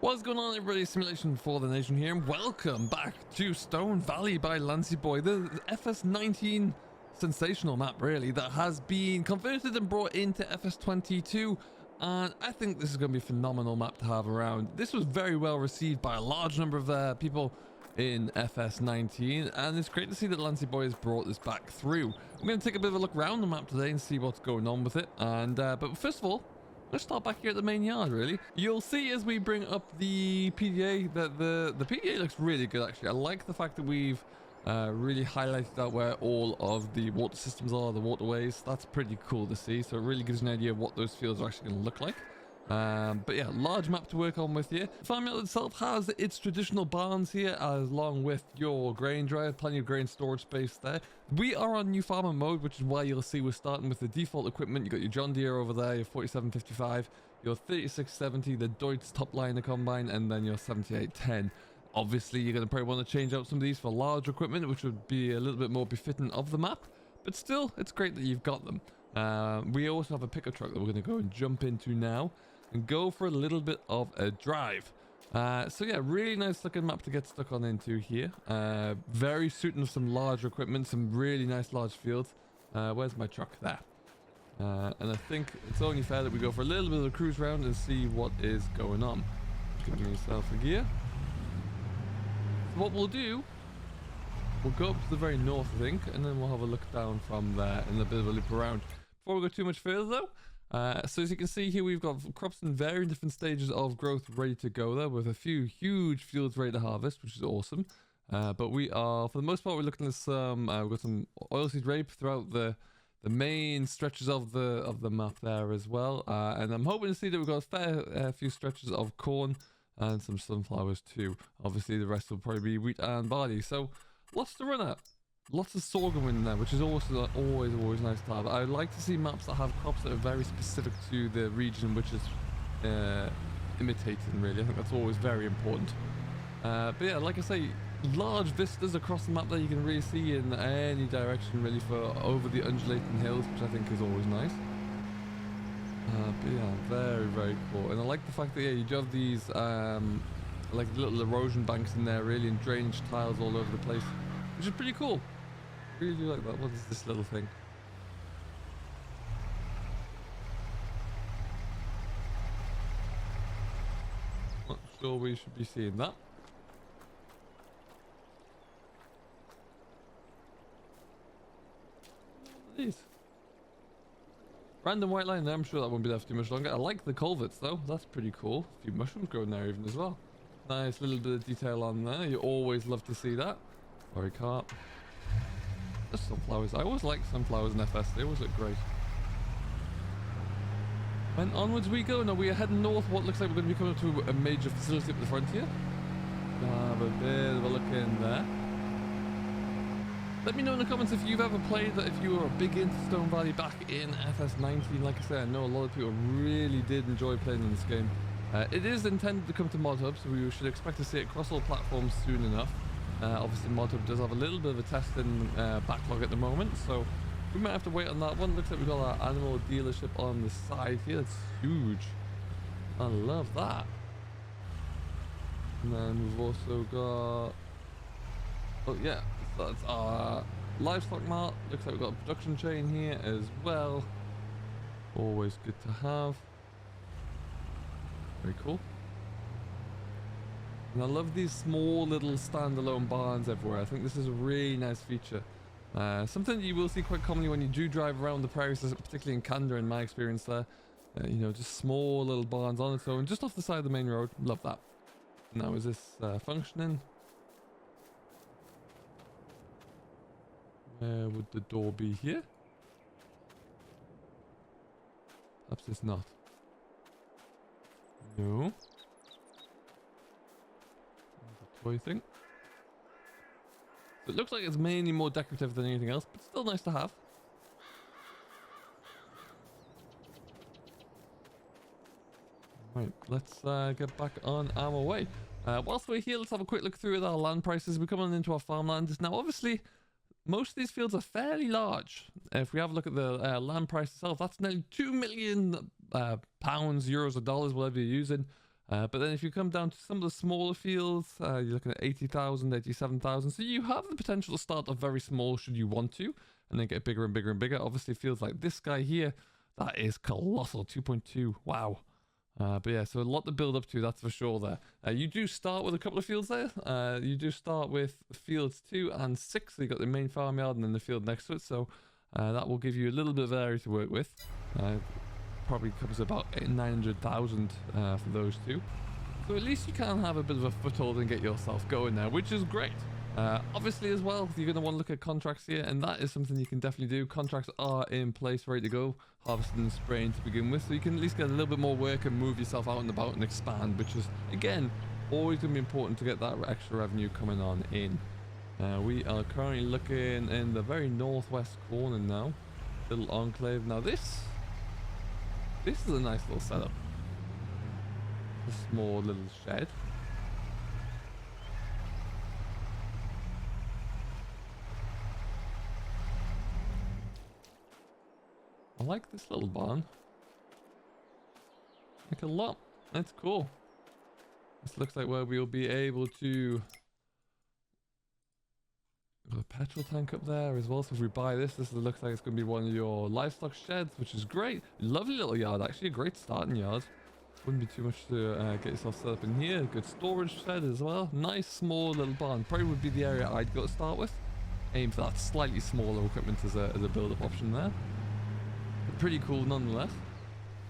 What's going on, everybody? Simulation for the Nation here, and welcome back to Stone Valley by Lancy Boy, the FS19 sensational map, really, that has been converted and brought into FS22, and I think this is going to be a phenomenal map to have around. This was very well received by a large number of people in FS19, and it's great to see that Lancy Boy has brought this back through. I'm going to take a bit of a look around the map today and see what's going on with it, and but first of all, let's start back here at the main yard, really. You'll see as we bring up the PDA that the PDA looks really good, actually. I like the fact that we've really highlighted out where all of the water systems are, the waterways. That's pretty cool to see. So it really gives you an idea of what those fields are actually going to look like. But yeah, large map to work on with here. The farm yard itself has its traditional barns here, along with your grain dryer, plenty of grain storage space there. We are on new farmer mode, which is why you'll see we're starting with the default equipment. You got your John Deere over there, your 4755, your 3670, the Deutz top liner combine, and then your 7810. Obviously, you're going to probably want to change out some of these for large equipment, which would be a little bit more befitting of the map. But still, it's great that you've got them. We also have a pickup truck that we're going to go and jump into now and go for a little bit of a drive. So yeah, really nice looking map to get stuck on into here. Very suiting some larger equipment, some really nice large fields. Where's my truck? There. And I think it's only fair that we go for a little bit of a cruise round and see what is going on. Give myself a gear. So what we'll do, we'll go up to the very north, I think, and then we'll have a look down from there and a bit of a loop around. Before we go too much further though, so as you can see here, we've got crops in very different stages of growth ready to go there, with a few huge fields ready to harvest, which is awesome. But we are, for the most part, we're looking at some, we've got some oilseed rape throughout the main stretches of the map there as well. And I'm hoping to see that we've got a fair few stretches of corn and some sunflowers too. Obviously, the rest will probably be wheat and barley. So lots to run at. Lots of sorghum in there, which is also always nice to have. I like to see maps that have crops that are very specific to the region which is imitating, really. I think that's always very important. But yeah, like I say, large vistas across the map that you can really see in any direction, really, for over the Undulating Hills, which I think is always nice. But yeah, very cool. And I like the fact that, yeah, you do have these like little erosion banks in there, really, and drainage tiles all over the place, which is pretty cool. Really do like that. What is this little thing? Not sure we should be seeing that. These random white line there. I'm sure that won't be there for too much longer. I like the culverts though. That's pretty cool. A few mushrooms growing there even as well. Nice little bit of detail on there. You always love to see that. Sorry, carp. Just sunflowers. I always like sunflowers in FS. They always look great. And onwards we go. Now we are heading north. What looks like we're going to be coming to a major facility up the frontier. Have a bit of a look in there. Let me know in the comments if you've ever played that, if you were big into Stone Valley back in FS19. Like I said, I know a lot of people really did enjoy playing in this game. It is intended to come to modhub, so we should expect to see it across all platforms soon enough. Obviously, modhub does have a little bit of a testing backlog at the moment, so we might have to wait on that one. Looks like we've got our animal dealership on the side here. It's huge. I love that. And then we've also got... oh yeah, so that's our livestock mart. Looks like we've got a production chain here as well. Always good to have. Very cool. And I love these small little standalone barns everywhere. I think this is a really nice feature. Something that you will see quite commonly when you do drive around the prairies, particularly in Canada, in my experience there. You know, just small little barns on its own, just off the side of the main road. Love that. Now, is this functioning? Where would the door be here? Perhaps it's not. No. Toy thing. So it looks like it's mainly more decorative than anything else, but still nice to have. Right, let's get back on our way. Whilst we're here, let's have a quick look through at our land prices. We're coming into our farmland. Now, obviously, most of these fields are fairly large. If we have a look at the land price itself, that's nearly 2 million pounds, euros, or dollars, whatever you're using. But then if you come down to some of the smaller fields, you're looking at 80,000, 87,000. So you have the potential to start off very small should you want to, and then get bigger and bigger and bigger. Obviously, fields like this guy here, that is colossal, 2.2. Wow. But yeah, so a lot to build up to, that's for sure there. You do start with a couple of fields there. You do start with fields 2 and 6. So you got the main farmyard and then the field next to it. So that will give you a little bit of area to work with. Probably comes about 900,000 for those two. So at least you can have a bit of a foothold and get yourself going there, which is great. Obviously as well, you're going to want to look at contracts here, and that is something you can definitely do. Contracts are in place, ready to go, harvesting and spraying to begin with, so you can at least get a little bit more work and move yourself out and about and expand, which is, again, always going to be important to get that extra revenue coming on in. We are currently looking in the very northwest corner now, little enclave. Now this is a nice little setup. A small little shed. I like this little barn. Like a lot. That's cool. This looks like where we'll be able to... Got a petrol tank up there as well. So if we buy this, looks like it's going to be one of your livestock sheds, which is great. Lovely little yard, actually. A great starting yard. Wouldn't be too much to get yourself set up in here. Good storage shed as well. Nice small little barn. Probably would be the area I'd go to start with. Aim for that slightly smaller equipment as a build-up option there. But pretty cool nonetheless.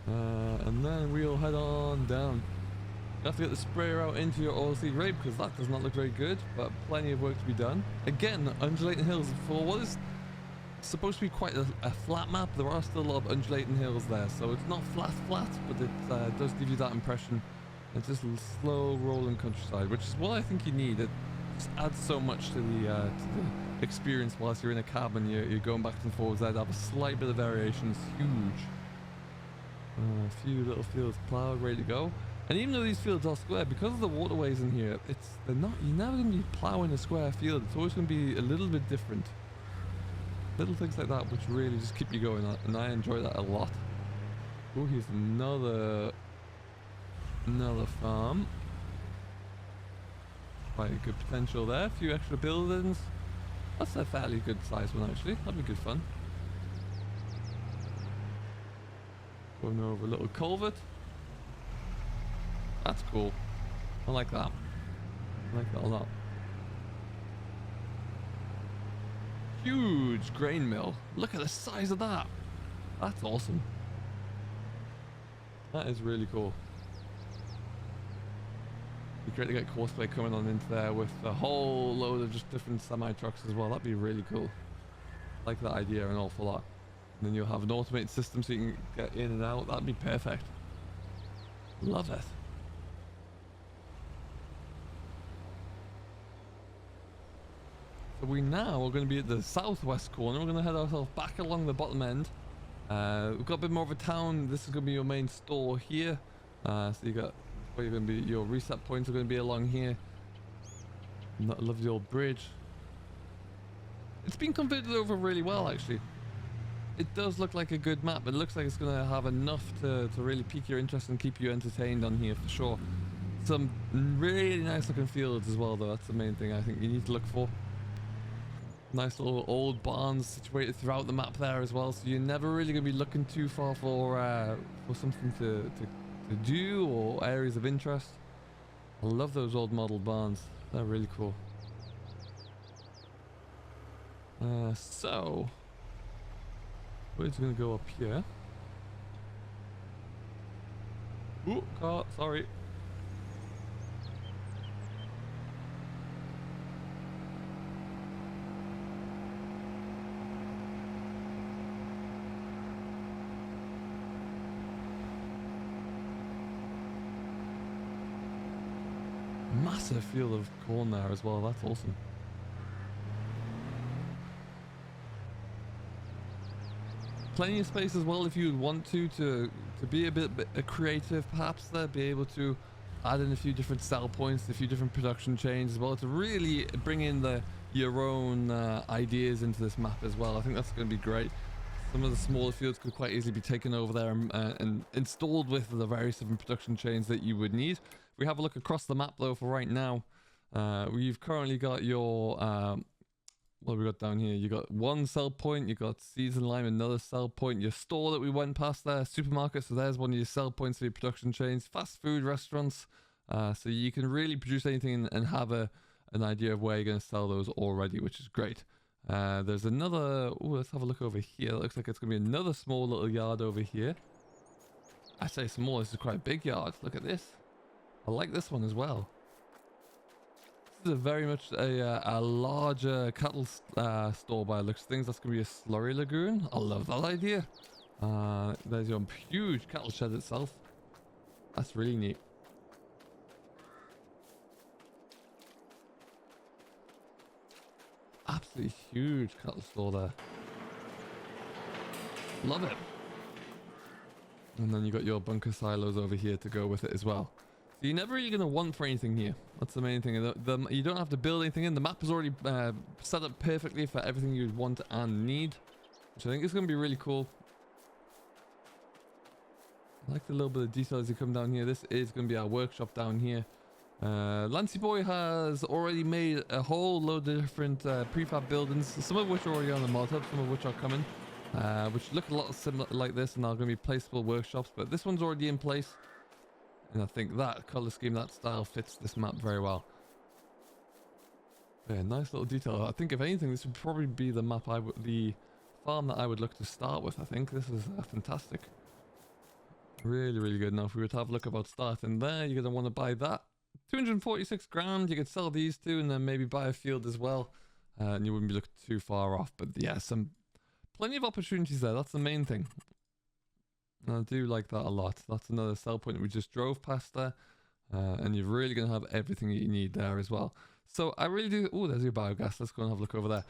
And then we'll head on down. You have to get the sprayer out into your oilseed rape because that does not look very good, but plenty of work to be done. Again, Undulating Hills, for what is supposed to be quite a flat map, there are still a lot of undulating hills there, so it's not flat, but it does give you that impression. It's just a slow rolling countryside, which is what I think you need. It just adds so much to the experience whilst you're in a cabin. You're going back and forwards there to have a slight bit of variation. It's huge. A few little fields plowed, ready to go. And even though these fields are square, because of the waterways in here, you're never going to be plowing a square field. It's always going to be a little bit different. Little things like that which really just keep you going, and I enjoy that a lot. Oh, here's another farm. Quite good potential there. A few extra buildings. That's a fairly good sized one actually. That'd be good fun. Going over a little culvert. That's cool. I like that. I like that a lot. Huge grain mill. Look at the size of that. That's awesome. That is really cool. It'd be great to get Corsair coming on into there with a whole load of just different semi-trucks as well. That'd be really cool. I like that idea an awful lot. And then you'll have an automated system so you can get in and out. That'd be perfect. Love it. So we now are going to be at the southwest corner. We're going to head ourselves back along the bottom end. We've got a bit more of a town. This is going to be your main store here. So you got where you're going to be. Your reset points are going to be along here. I love the old bridge. It's been converted over really well, actually. It does look like a good map. It looks like it's going to have enough to really pique your interest and keep you entertained on here for sure. Some really nice looking fields as well, though. That's the main thing I think you need to look for. Nice little old barns situated throughout the map there as well, so you're never really going to be looking too far for something to do or areas of interest. I love those old model barns. They're really cool. So we're just going to go up here. Ooh, car, sorry. Massive field of corn there as well. That's awesome. Plenty of space as well if you want to be a bit creative perhaps there, be able to add in a few different sell points, a few different production chains as well, to really bring in your own ideas into this map as well. I think that's going to be great. Some of the smaller fields could quite easily be taken over there and installed with the various different production chains that you would need. If we have a look across the map though for right now, we've currently got your what have we got down here? You got one sell point, you got season lime, another sell point, your store that we went past there, supermarket, so there's one of your sell points for your production chains, fast food restaurants, so you can really produce anything and have an idea of where you're going to sell those already, which is great. There's another, let's have a look over here. It looks like it's going to be another small little yard over here. I say small, this is quite a big yard. Look at this. I like this one as well. This is very much a larger cattle store by the looks of things. That's going to be a Slurry Lagoon. I love that idea. There's your huge cattle shed itself. That's really neat. Absolutely huge cattle store there. Love it. And then you got your bunker silos over here to go with it as well. So you're never really going to want for anything here. That's the main thing. You don't have to build anything in. The map is already set up perfectly for everything you'd want and need, which I think is going to be really cool. I like the little bit of detail as you come down here. This is going to be our workshop down here. Lancy Boy has already made a whole load of different prefab buildings, some of which are already on the modhub, some of which are coming, which look a lot similar like this and are going to be placeable workshops, but this one's already in place. And I think that color scheme, that style fits this map very well. Yeah, nice little detail. I think if anything, this would probably be the map the farm that I would look to start with. I think this is fantastic. Really, really good. Now, if we were to have a look about starting there, you're going to want to buy that. 246 grand. You could sell these two and then maybe buy a field as well. And you wouldn't be looking too far off. But yeah, plenty of opportunities there. That's the main thing. And I do like that a lot. That's another sell point that we just drove past there. And you're really going to have everything that you need there as well. So I really do... Oh, there's your biogas. Let's go and have a look over there.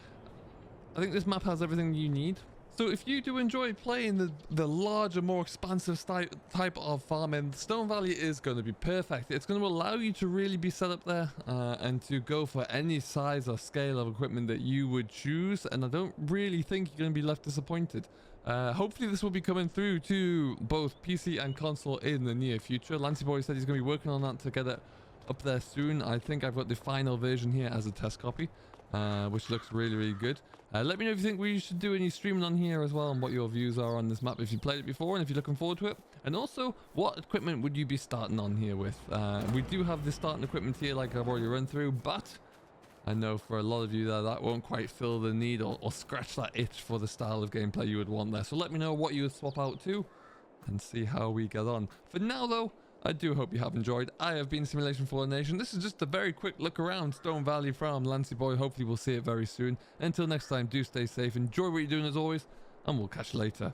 I think this map has everything you need. So if you do enjoy playing the larger, more expansive type of farming, Stone Valley is going to be perfect. It's going to allow you to really be set up there and to go for any size or scale of equipment that you would choose. And I don't really think you're going to be left disappointed. Hopefully this will be coming through to both PC and console in the near future. Lancy Boy said he's going to be working on that to get it up there soon. I think I've got the final version here as a test copy, which looks really, really good. Let me know if you think we should do any streaming on here as well and what your views are on this map if you played it before and if you're looking forward to it. And also, what equipment would you be starting on here with? We do have the starting equipment here like I've already run through, but I know for a lot of you that won't quite fill the need or scratch that itch for the style of gameplay you would want there. So let me know what you would swap out to and see how we get on. For now though, I do hope you have enjoyed. I have been Simulation for the Nation. This is just a very quick look around Stone Valley from Lancy Boy. Hopefully we'll see it very soon. Until next time, do stay safe, enjoy what you're doing as always, and we'll catch you later.